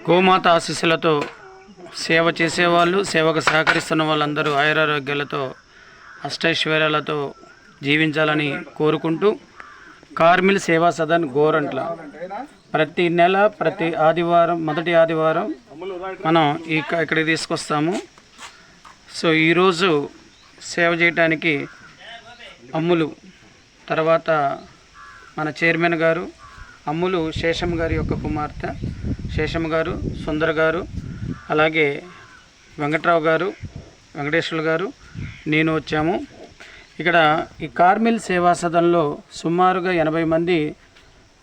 గోమాత ఆశీస్సులతో సేవ చేసేవాళ్ళు, సేవకు సహకరిస్తున్న వాళ్ళందరూ ఆయురారోగ్యాలతో అష్టైశ్వర్యాలతో జీవించాలని కోరుకుంటూ కార్మిల్ సేవా సదన్ గోరంట్ల ప్రతి నెల ప్రతి ఆదివారం మొదటి ఆదివారం మనం ఇక్కడికి తీసుకొస్తాము. సో ఈరోజు సేవ చేయడానికి అమ్ములు, తర్వాత మన చైర్మన్ గారు అమ్ములు శేషమ్మ గారి యొక్క కుమార్తె శేషమ్మ గారు, సుందర్ గారు, అలాగే వెంకట్రావు గారు, వెంకటేశ్వర్లు గారు, నేను వచ్చాము. ఇక్కడ ఈ కార్మిల్ సేవా సదన్లో సుమారుగా 80 మంది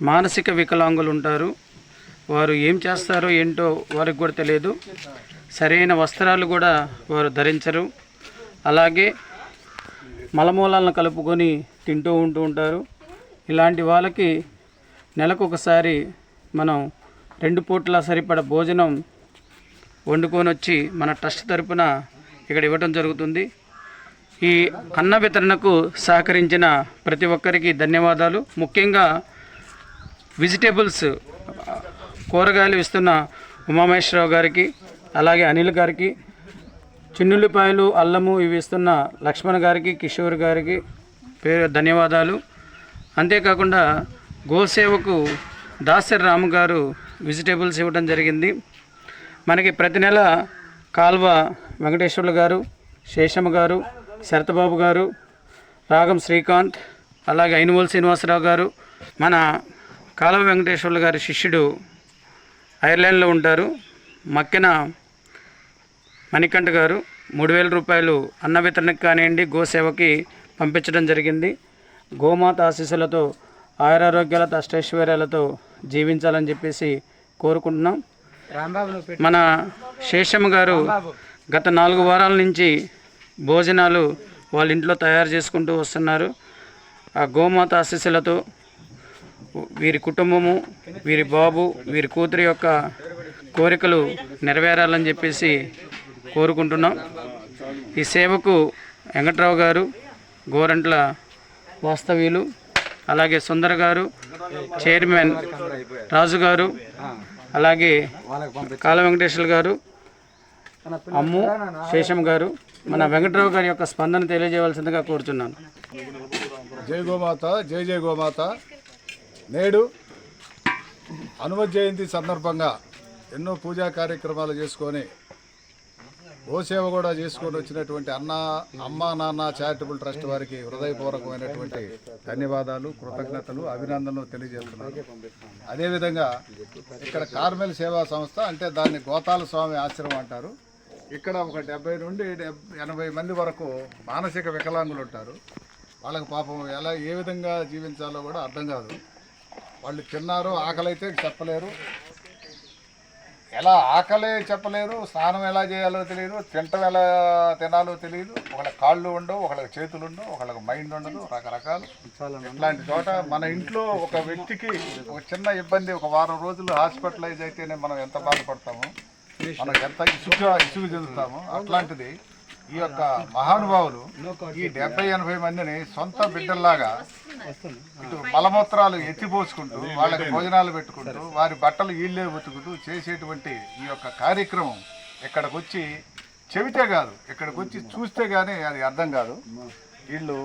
మానసిక వికలాంగులు ఉంటారు. వారు ఏం చేస్తారో ఏంటో వారికి కూడా తెలియదు. సరైన వస్త్రాలు కూడా వారు ధరించరు. అలాగే మలమూలాలను కలుపుకొని ఉంటూ ఉంటారు. ఇలాంటి వాళ్ళకి నెలకు ఒకసారి మనం 2 పూట్ల సరిపడ భోజనం వండుకొని వచ్చి మన ట్రస్ట్ తరపున ఇక్కడ ఇవ్వడం జరుగుతుంది. ఈ అన్న వితరణకు సహకరించిన ప్రతి ఒక్కరికి ధన్యవాదాలు. ముఖ్యంగా వెజిటేబుల్స్ కూరగాయలు ఇస్తున్న ఉమామహేశ్వరరావు గారికి, అలాగే అనిల్ గారికి, చిన్నుల్లిపాయలు, అల్లము ఇవి ఇస్తున్న లక్ష్మణ్ గారికి, కిషోర్ గారికి ధన్యవాదాలు. అంతేకాకుండా గోసేవకు దాసరి రాము గారు వెజిటేబుల్స్ ఇవ్వడం జరిగింది. మనకి ప్రతి నెల కాల్వ వెంకటేశ్వర్లు గారు, శేషమ్మ గారు, శరతబాబు గారు, రాగం శ్రీకాంత్, అలాగే ఐనుమూల శ్రీనివాసరావు గారు, మన కాలువ వెంకటేశ్వర్లు గారి శిష్యుడు ఐర్లాండ్లో ఉంటారు, మక్కెన మణికంఠ గారు 3000 రూపాయలు అన్న వితరణకు కానివ్వండి గోసేవకి పంపించడం జరిగింది. గోమాత ఆశీస్సులతో ఆయురారోగ్యాలతో అష్టైశ్వర్యాలతో జీవించాలని చెప్పేసి కోరుకుంటున్నాం. మన శేషమ్మ గారు గత 4 వారాల నుంచి భోజనాలు వాళ్ళ ఇంట్లో తయారు చేసుకుంటూ వస్తున్నారు. ఆ గోమాత ఆశీస్సులతో వీరి కుటుంబము, వీరి బాబు, వీరి కూతురి యొక్క కోరికలు నెరవేరాలని చెప్పేసి కోరుకుంటున్నాం. ఈ సేవకు వెంకట్రావు గారు, గోరంట్ల వాస్తవ్యులు, అలాగే సుందర్ గారు, చైర్మన్ రాజు గారు, అలాగే కాల వెంకటేశ్వర గారు, అమ్ము శేషం గారు, మన వెంకట్రావు గారి యొక్క స్పందన తెలియజేయవలసిందిగా కోరుతున్నాను. జై గోమాత, జై జై గోమాత. నేడు హనుమ జయంతి సందర్భంగా ఎన్నో పూజా కార్యక్రమాలు చేసుకొని గోసేవ కూడా చేసుకొని వచ్చినటువంటి అమ్మా నాన్న చారిటబుల్ ట్రస్ట్ వారికి హృదయపూర్వకమైనటువంటి ధన్యవాదాలు, కృతజ్ఞతలు, అభినందనలు తెలియజేస్తున్నాను. అదేవిధంగా ఇక్కడ కార్మెల్ సేవా సంస్థ, అంటే దాన్ని గోతాల స్వామి ఆశ్రమం అంటారు. ఇక్కడ ఒక 70 నుండి 80 మంది వరకు మానసిక వికలాంగులు ఉంటారు. వాళ్ళకి పాపం ఏ విధంగా జీవించాలో కూడా అర్థం కాదు. వాళ్ళు తిన్నారో ఆకలి అయితే చెప్పలేరు, ఎలా ఆకలే చెప్పలేరు, స్నానం ఎలా చేయాలో తెలియదు, తింటం ఎలా తినాలో తెలియదు. ఒకళ్ళకి కాళ్ళు ఉండవు, ఒకళ్ళకి చేతులు ఉండవు, ఒకళ్ళకి మైండ్ ఉండదు, రకరకాలు. ఇట్లాంటి చోట మన ఇంట్లో ఒక వ్యక్తికి ఒక చిన్న ఇబ్బంది, ఒక వారం రోజులు హాస్పిటలైజ్ అయితేనే మనం ఎంత బాధపడతాము, మనం ఎంత ఇసుగు చెందుతాము. అట్లాంటిది ఈ యొక్క మహానుభావులు ఈ 70-80 మందిని సొంత బిడ్డల్లాగా ఇటు మలమూత్రాలు ఎత్తిపోసుకుంటూ, వాళ్ళకి భోజనాలు పెట్టుకుంటూ, వారి బట్టలు ఈళ్ళే ఉతుకుతూ చేసేటువంటి ఈ యొక్క కార్యక్రమం ఇక్కడికి వచ్చి చెబితే కాదు, ఇక్కడికి వచ్చి చూస్తే కానీ అది అర్థం కాదు. వీళ్ళు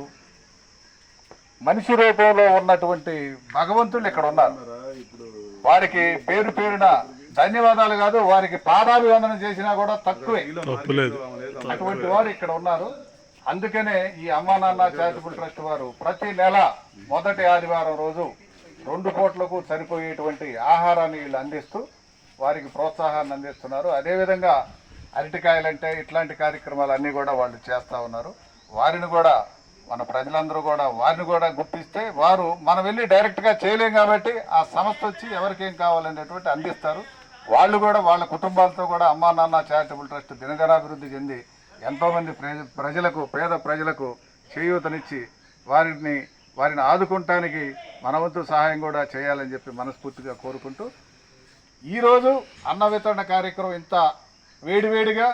మనిషి రూపంలో ఉన్నటువంటి భగవంతులు ఇక్కడ ఉన్నారు. వారికి పేరు పేరున ధన్యవాదాలు కాదు, వారికి పాదాభివందనం చేసినా కూడా తక్కువే. అటువంటి వారు ఇక్కడ ఉన్నారు. అందుకనే ఈ అమ్మా నాన్న చారిటబుల్ ట్రస్ట్ వారు ప్రతి నెల మొదటి ఆదివారం రోజు 2 పూట్లకు సరిపోయేటువంటి ఆహారాన్ని వీళ్ళు అందిస్తూ వారికి ప్రోత్సాహాన్ని అందిస్తున్నారు. అదేవిధంగా అరటికాయలంటే ఇట్లాంటి కార్యక్రమాలు అన్నీ కూడా వాళ్ళు చేస్తూ ఉన్నారు. వారిని కూడా మన ప్రజలందరూ కూడా వారిని కూడా గుర్తిస్తే వారు మనం వెళ్ళి డైరెక్ట్గా చేయలేం కాబట్టి ఆ సంస్థ వచ్చి ఎవరికేం కావాలనేటువంటి అందిస్తారు. వాళ్ళు కూడా వాళ్ళ కుటుంబాలతో కూడా అమ్మా నాన్న చారిటబుల్ ట్రస్ట్ దినదినాభివృద్ధి చెంది ఎంతోమంది ప్రజలకు, పేద ప్రజలకు చేయూతనిచ్చి వారిని ఆదుకుంటానికి మన వంతు సహాయం కూడా చేయాలని చెప్పి మనస్ఫూర్తిగా కోరుకుంటూ, ఈరోజు అన్న వితరణ కార్యక్రమం ఇంత వేడివేడిగా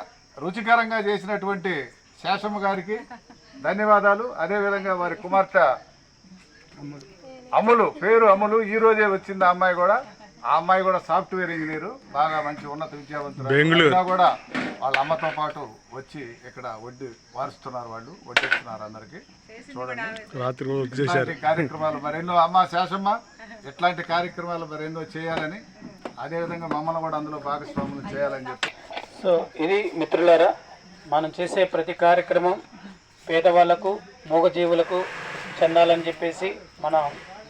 రుచికరంగా చేసినటువంటి శేషమ్మ గారికి ధన్యవాదాలు. అదేవిధంగా వారి కుమార్తె అమ్ములు, పేరు అమ్ములు, ఈరోజే వచ్చింది ఆ అమ్మాయి కూడా. ఆ అమ్మాయి కూడా సాఫ్ట్వేర్ ఇంజనీర్, బాగా మంచి ఉన్నత విద్యావంతులు కూడా వాళ్ళ అమ్మతో పాటు వచ్చి ఇక్కడ వడ్డీ వారుస్తున్నారు, వాళ్ళు వడ్డిస్తున్నారు అందరికి. చూడండి ఇట్లాంటి కార్యక్రమాలు మరెన్నో అమ్మ శేషమ్మ ఇట్లాంటి కార్యక్రమాలు మరెన్నో చేయాలని, అదేవిధంగా మమ్మల్ని కూడా అందులో భాగస్వాములు చేయాలని చెప్పి. సో ఇది మిత్రులారా, మనం చేసే ప్రతి కార్యక్రమం పేదవాళ్లకు మూగజీవులకు చెందాలని చెప్పేసి మనం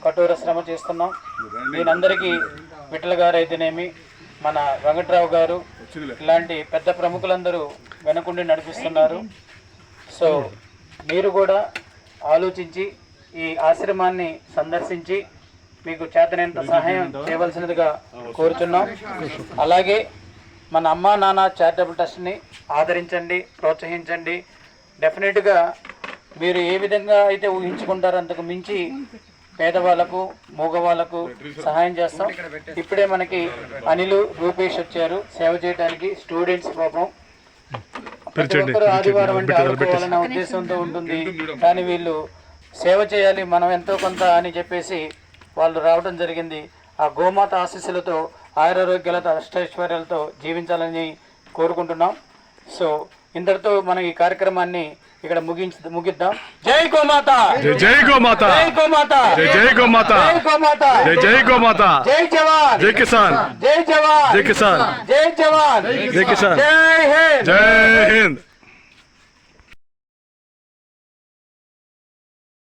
కఠోర శ్రమ చేస్తున్నాం. దీనందరికీ విఠల గారు అయితేనేమి, మన వెంకట్రావు గారు ఇలాంటి పెద్ద ప్రముఖులందరూ వెనకుండి నడిపిస్తున్నారు. సో మీరు కూడా ఆలోచించి ఈ ఆశ్రమాన్ని సందర్శించి మీకు చేతనైనంత సహాయం చేయవలసినదిగా కోరుతున్నాం. అలాగే మన అమ్మా నాన్న చారిటబుల్ ట్రస్ట్ని ఆదరించండి, ప్రోత్సహించండి. డెఫినెట్గా మీరు ఏ విధంగా అయితే ఊహించుకుంటారో అంతకు మించి పేదవాళ్ళకు మూగవాళ్ళకు సహాయం చేస్తాం. ఇప్పుడే మనకి అనిల్ రూపేష్ వచ్చారు సేవ చేయడానికి. స్టూడెంట్స్ పాపం ప్రతి ఒక్కరు ఆదివారం అంటే ఆడుకోవాలన్న ఉద్దేశంతో ఉంటుంది, కానీ వీళ్ళు సేవ చేయాలి మనం ఎంతో కొంత అని చెప్పేసి వాళ్ళు రావడం జరిగింది. ఆ గోమాత ఆశీస్సులతో ఆయురారోగ్యాలతో అష్టైశ్వర్యాలతో జీవించాలని కోరుకుంటున్నాం. సో ఇంతటితో మనం ఈ కార్యక్రమాన్ని ఇక్కడ ముగిద్దాం. జై గోమాత, జై గోమాత, జై గోమాత, జై గోమాత, జై గోమాత, జై గోమాత, జై జవాన్, జై కిసాన్, జై జవాన్, జై కిసాన్, జై జవాన్, జై కిసాన్, జై హింద్, జై హింద్.